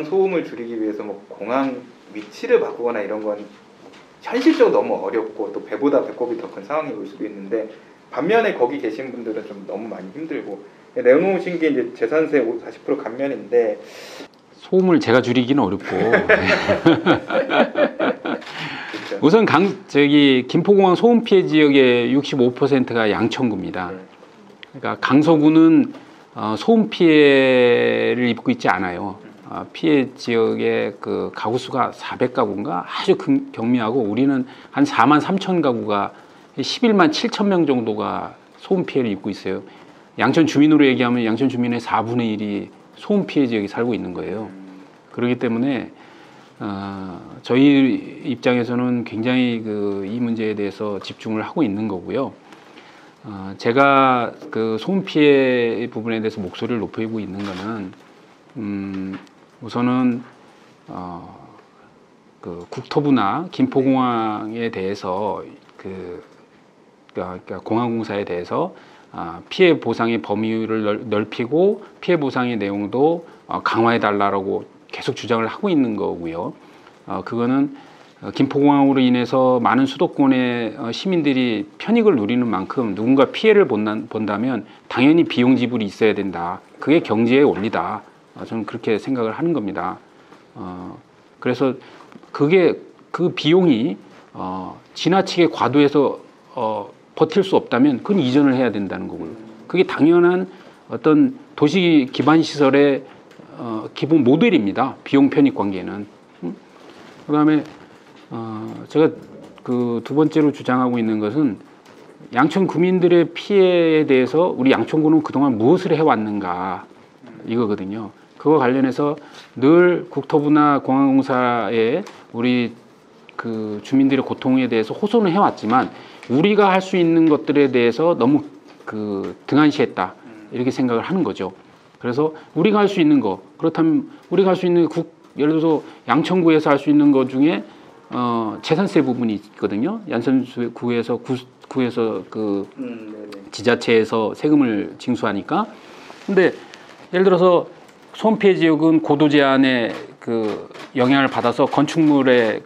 소음을 줄이기 위해서 뭐 공항 위치를 바꾸거나 이런 건 현실적으로 너무 어렵고 또 배보다 배꼽이 더 큰 상황이 올 수도 있는데, 반면에 거기 계신 분들은 좀 너무 많이 힘들고, 내놓으신 게 이제 재산세 40% 감면인데, 소음을 제가 줄이기는 어렵고 우선 김포공항 소음 피해 지역의 65%가 양천구입니다. 그러니까 강서구는 소음 피해를 입고 있지 않아요. 피해 지역의 그 가구 수가 400가구인가 아주 경미하고, 우리는 한 4만 3천 가구가 11만 7천 명 정도가 소음 피해를 입고 있어요. 양천 주민으로 얘기하면 양천 주민의 4분의 1이 소음 피해 지역에 살고 있는 거예요. 그렇기 때문에 저희 입장에서는 굉장히 이 문제에 대해서 집중을 하고 있는 거고요. 제가 그 소음 피해 부분에 대해서 목소리를 높이고 있는 거는 우선은 그 국토부나 김포공항에 대해서 그러니까 공항공사에 대해서 피해 보상의 범위를 넓히고 피해 보상의 내용도 강화해 달라고 계속 주장을 하고 있는 거고요. 그거는 김포공항으로 인해서 많은 수도권의 시민들이 편익을 누리는 만큼 누군가 피해를 본다면 당연히 비용 지불이 있어야 된다. 그게 경제의 원리다. 저는 그렇게 생각을 하는 겁니다. 그래서 그 비용이 지나치게 과도해서 버틸 수 없다면 그건 이전을 해야 된다는 거고요. 그게 당연한 어떤 도시 기반 시설의 기본 모델입니다. 비용 편익 관계는. 그다음에 제가 그 두 번째로 주장하고 있는 것은 양천 구민들의 피해에 대해서 우리 양천구는 그동안 무엇을 해왔는가 이거거든요. 그거 관련해서 늘 국토부나 공항공사에 우리 그 주민들의 고통에 대해서 호소는 해왔지만 우리가 할 수 있는 것들에 대해서 너무 등한시했다 이렇게 생각을 하는 거죠. 그래서 우리가 할 수 있는 거, 그렇다면 우리가 할 수 있는 예를 들어서 양천구에서 할 수 있는 것 중에 재산세 부분이 있거든요. 양천구에서 지자체에서 세금을 징수하니까. 근데 예를 들어서 소음 피해 지역은 고도 제한의 영향을 받아서 건축물의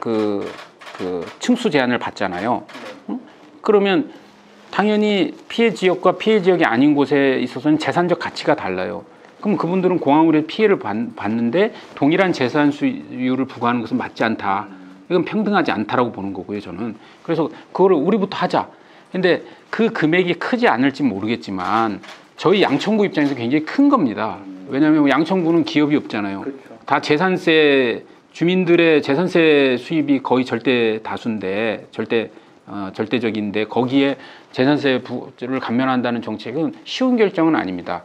층수 제한을 받잖아요. 그러면 당연히 피해 지역과 피해 지역이 아닌 곳에 있어서는 재산적 가치가 달라요. 그럼 그분들은 공항으로 피해를 받는데 동일한 재산 수율을 부과하는 것은 맞지 않다. 이건 평등하지 않다라고 보는 거고요, 저는. 그래서 그거를 우리부터 하자. 근데 그 금액이 크지 않을지 모르겠지만 저희 양천구 입장에서 굉장히 큰 겁니다. 왜냐하면 양천구는 기업이 없잖아요. 그렇죠. 다 주민들의 재산세 수입이 거의 절대 다수인데, 절대적인데 거기에 재산세를 감면한다는 정책은 쉬운 결정은 아닙니다.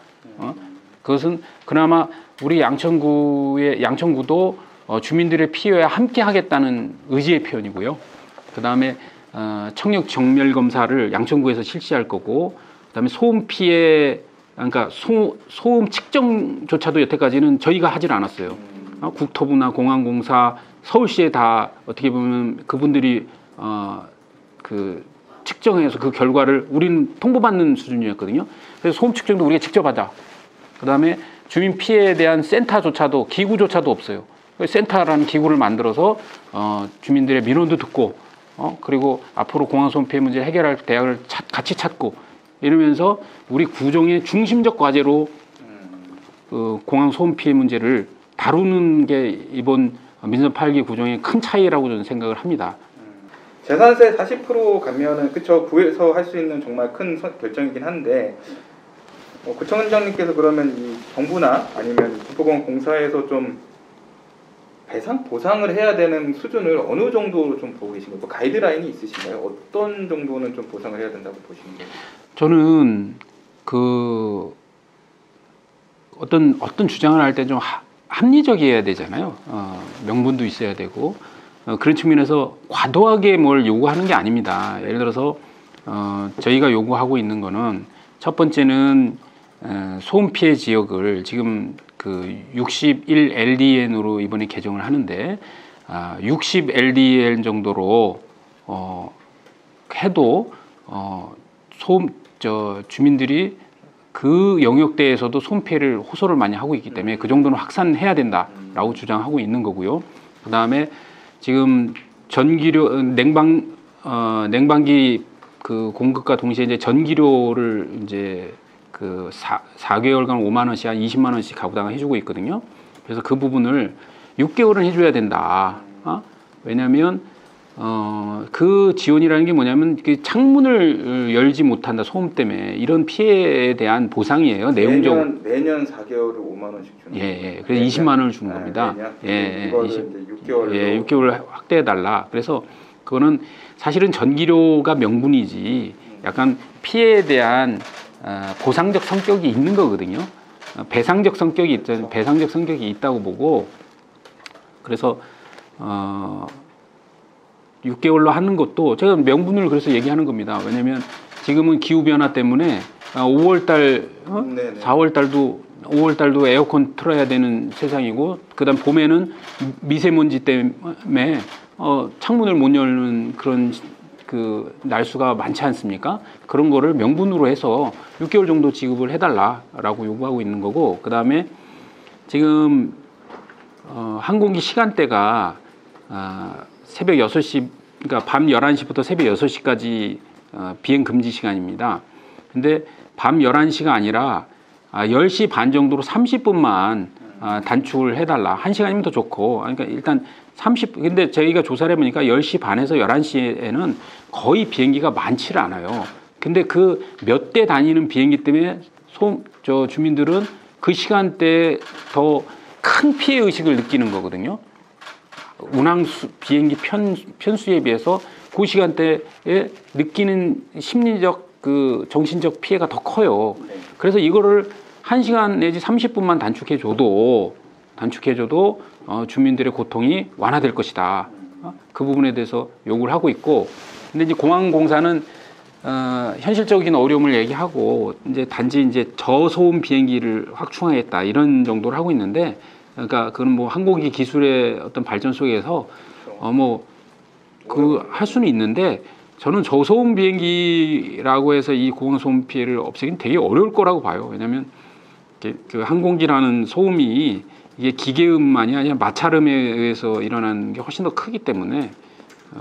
그것은 그나마 우리 양천구도 주민들의 피해와 함께 하겠다는 의지의 표현이고요. 그 다음에 청력 정멸 검사를 양천구에서 실시할 거고, 그 다음에 소음 피해, 그러니까 소음 측정조차도 여태까지는 저희가 하질 않았어요. 국토부나 공항공사, 서울시에 다 어떻게 보면 그분들이 측정해서 그 결과를 우리는 통보받는 수준이었거든요. 그래서 소음 측정도 우리가 직접 하자. 그 다음에 주민 피해에 대한 센터조차도, 기구조차도 없어요. 센터라는 기구를 만들어서 주민들의 민원도 듣고, 그리고 앞으로 공항 소음 피해 문제를 해결할 대안을 같이 찾고, 이러면서 우리 구종의 중심적 과제로 공항 소음 피해 문제를 다루는 게 이번 민선 8기 구종의 큰 차이라고 저는 생각을 합니다. 재산세 40% 감면은 그쵸, 구에서 할 수 있는 정말 큰 결정이긴 한데, 구청장님께서 그러면 이 정부나 아니면 김포공항 공사에서 좀 보상을 해야 되는 수준을 어느 정도로 좀 보고 계신가요? 뭐 가이드라인이 있으신가요? 어떤 정도는 좀 보상을 해야 된다고 보시는 거예요? 저는 어떤 주장을 할 때 좀 합리적이어야 되잖아요. 명분도 있어야 되고, 그런 측면에서 과도하게 뭘 요구하는 게 아닙니다. 예를 들어서 저희가 요구하고 있는 거는, 첫 번째는 소음 피해 지역을 지금 61 LDN으로 이번에 개정을 하는데 60 LDN 정도로 해도 주민들이 그 영역대에서도 소음 피해를 호소를 많이 하고 있기 때문에 그 정도는 확산해야 된다라고 주장하고 있는 거고요. 그 다음에 지금 전기료 냉방기 그 공급과 동시에 이제 전기료를 이제 그 4개월간 5만 원씩 한 20만 원씩 가구당 해주고 있거든요. 그래서 그 부분을 6개월은 해줘야 된다. 왜냐하면 그 지원이라는 게 뭐냐면 그 창문을 열지 못한다 소음 때문에 이런 피해에 대한 보상이에요. 내용적으로 매년 4개월을 5만 원씩 주는. 예. 그래서 20만 원을 주는 겁니다. 예. 이거를 이제 6개월로. 예, 6개월 확대해 달라. 그래서 그거는 사실은 전기료가 명분이지 약간 피해에 대한 보상적 성격이 있는 거거든요. 배상적 성격이 있다고 보고 그래서 6개월로 하는 것도 제가 명분을 그래서 얘기하는 겁니다. 왜냐하면 지금은 기후 변화 때문에 5월달, 4월달도 5월달도 에어컨 틀어야 되는 세상이고 그다음 봄에는 미세먼지 때문에 창문을 못 열는 그런 그 날수가 많지 않습니까? 그런 거를 명분으로 해서 6개월 정도 지급을 해달라라고 요구하고 있는 거고 그 다음에 지금 항공기 시간대가 새벽 6시 그러니까 밤 11시부터 새벽 6시까지 비행 금지 시간입니다. 근데 밤 11시가 아니라 10시 반 정도로 30분만 단축을 해달라. 1시간이면 더 좋고. 그러니까 일단 근데 저희가 조사를 해보니까 10시 반에서 11시에는 거의 비행기가 많지를 않아요. 근데 그 몇 대 다니는 비행기 때문에 주민들은 그 시간대에 더 큰 피해 의식을 느끼는 거거든요. 비행기 편수에 비해서 그 시간대에 느끼는 심리적 정신적 피해가 더 커요. 그래서 이거를 1시간 내지 30분만 단축해줘도 주민들의 고통이 완화될 것이다. 그 부분에 대해서 요구를 하고 있고, 근데 이제 공항공사는 현실적인 어려움을 얘기하고 단지 이제 저소음 비행기를 확충하겠다 이런 정도를 하고 있는데, 그러니까 그건 뭐 항공기 기술의 어떤 발전 속에서 할 수는 있는데 저는 저소음 비행기라고 해서 이 공항소음 피해를 없애기는 되게 어려울 거라고 봐요. 왜냐하면 그 항공기라는 소음이 이게 기계음만이 아니라 마찰음에 의해서 일어나는 게 훨씬 더 크기 때문에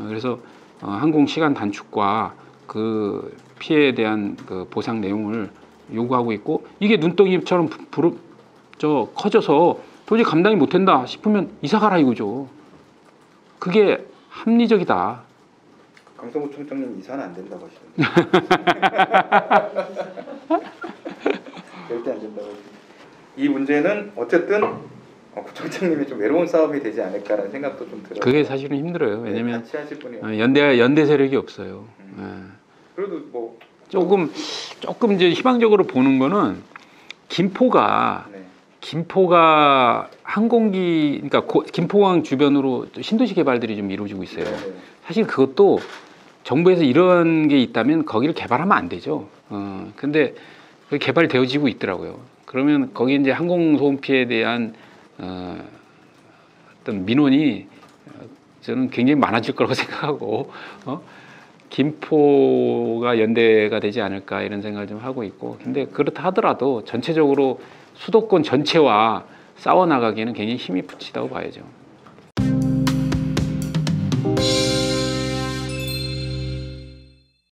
그래서 항공 시간 단축과 그 피해에 대한 그 보상 내용을 요구하고 있고, 이게 눈덩이처럼 커져서 도저히 감당이 못한다 싶으면 이사 가라 이거죠. 그게 합리적이다. 강성구 총장님 이사는 안 된다고 하시던데. 절대 안 된다고 하시던데. 이 문제는 어쨌든 구청장님이 좀 외로운 싸움이 되지 않을까라는 생각도 좀 들어요. 그게 사실은 힘들어요. 왜냐면 같이 하실 분이 연대 세력이 없어요. 그래도 뭐 조금 이제 희망적으로 보는 거는 김포가 항공기, 그러니까 김포공항 주변으로 신도시 개발들이 좀 이루어지고 있어요. 사실 그것도 정부에서 이런 게 있다면 거기를 개발하면 안 되죠. 근데 그게 개발되어지고 있더라고요. 그러면 거기 이제 항공소음 피해에 대한 어떤 민원이 저는 굉장히 많아질 거라고 생각하고 김포가 연대가 되지 않을까 이런 생각을 좀 하고 있고, 근데 그렇다 하더라도 전체적으로 수도권 전체와 싸워나가기에는 굉장히 힘이 붙이다고 봐야죠.